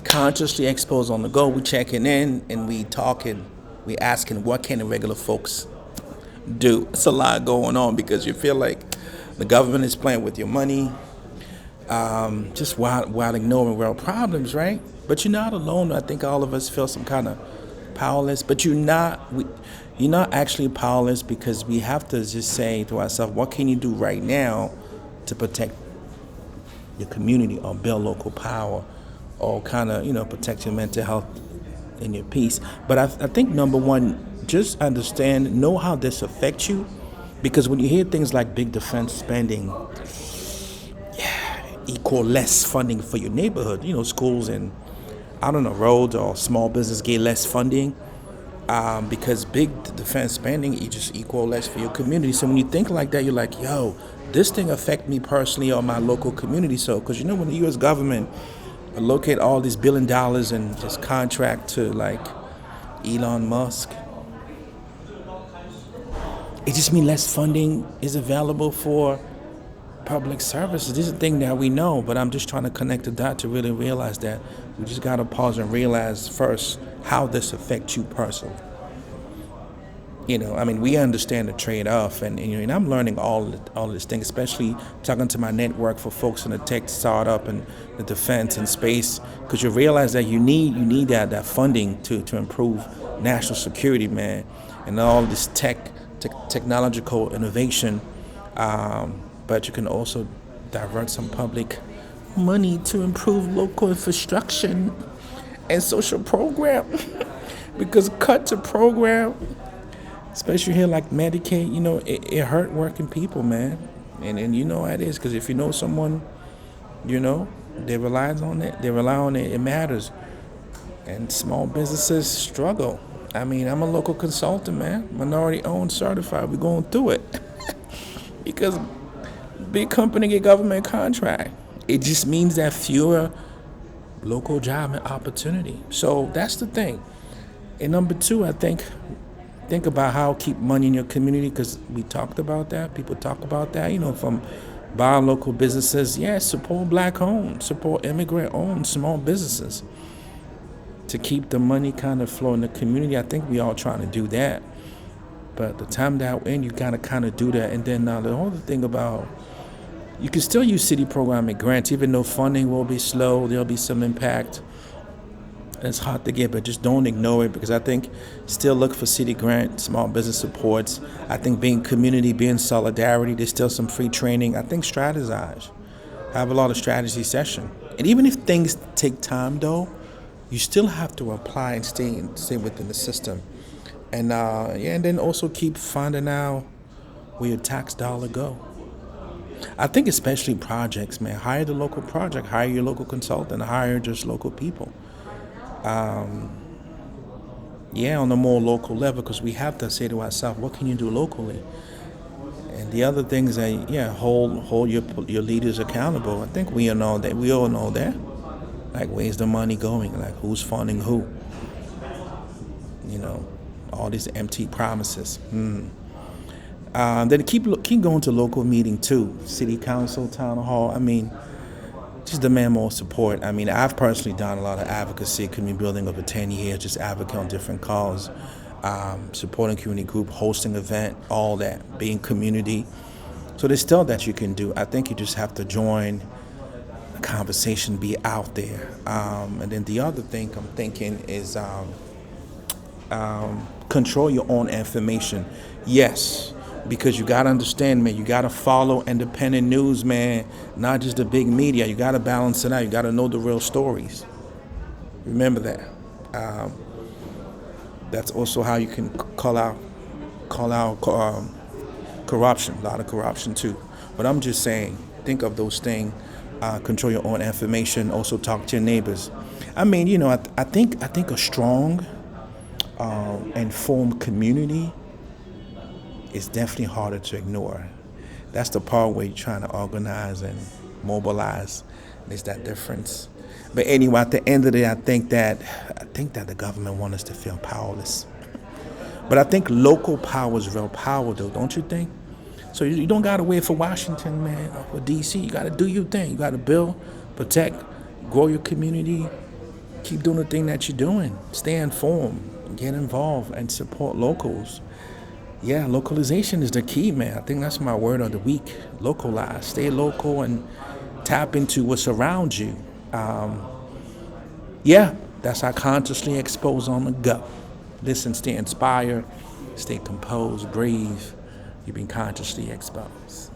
consciously exposed on the go. We checking in and we talking, we asking what can the regular folks do. It's a lot going on because you feel like the government is playing with your money, just while ignoring real problems, right? But you're not alone. I think all of us feel some kind of powerless, but you're not actually powerless because we have to just say to ourselves, what can you do right now to protect your community or build local power or kind of, protect your mental health and your peace. But I think number one, just know how this affects you, because when you hear things like big defense spending, equal less funding for your neighborhood, schools and I don't know, roads or small business get less funding, because big defense spending, you just equal less for your community. So when you think like that, you're like, yo, this thing affect me personally or my local community. So, because when the U.S. government allocate all these $1 billion and just contract to like Elon Musk, it just means less funding is available for public services. This is a thing that we know, but I'm just trying to connect the dot to really realize that we just got to pause and realize first how this affects you personally. We understand the trade-off, and I'm learning all this thing, especially talking to my network for folks in the tech startup and the defense and space, because you realize that you need that funding to improve national security, man, and all this technological innovation. But you can also divert some public money to improve local infrastructure and social program. Because cut to program, especially here like Medicaid, it hurt working people, man. And you know how it is, because if you know someone, they rely on it, it matters. And small businesses struggle. I'm a local consultant, man. Minority owned, certified. We're going through it. Because big company get government contract. It just means that fewer local job and opportunity. So that's the thing. And number two, I think about how keep money in your community, because we talked about that. People talk about that, from buying local businesses. Yeah, support black owned, support immigrant owned small businesses to keep the money kind of flow in the community. I think we all trying to do that. But the time that we're in, you gotta kind of do that. And then the other thing about, you can still use city program and grants, even though funding will be slow, there'll be some impact. It's hard to get, but just don't ignore it, because I think still look for city grant, small business supports. I think being community, being solidarity, there's still some free training. I think strategize. Have a lot of strategy session. And even if things take time though, you still have to apply and stay within the system. And and then also keep finding out where your tax dollar go. I think especially projects, man. Hire the local project, hire your local consultant, hire just local people. On a more local level, because we have to say to ourselves, what can you do locally? And the other things that, hold your leaders accountable. I think we all know that. Like, where's the money going? Like, who's funding who? All these empty promises. Then keep going to local meeting too, city council, town hall. Just demand more support. I've personally done a lot of advocacy, community building over 10 years, just advocate on different causes, supporting community group, hosting event, all that, being community. So there's still that you can do. I think you just have to join the conversation, be out there. And then the other thing I'm thinking is control your own information. Yes. Because you got to understand, man, you got to follow independent news, man, not just the big media. You got to balance it out. You got to know the real stories. Remember that. That's also how you can call out corruption, a lot of corruption too. But I'm just saying, think of those things. Control your own information. Also talk to your neighbors. I think a strong, informed community is definitely harder to ignore. That's the part where you're trying to organize and mobilize. There's that difference. But anyway, at the end of the day, I think that the government wants us to feel powerless. But I think local power is real power, though, don't you think? So you don't gotta wait for Washington, man, or for DC. You gotta do your thing. You gotta build, protect, grow your community, keep doing the thing that you're doing. Stay informed, get involved, and support locals. Yeah, localization is the key, man. I think that's my word of the week. Localize. Stay local and tap into what's around you. Yeah, that's how consciously exposed on the go. Listen, stay inspired, stay composed, breathe. You've been consciously exposed.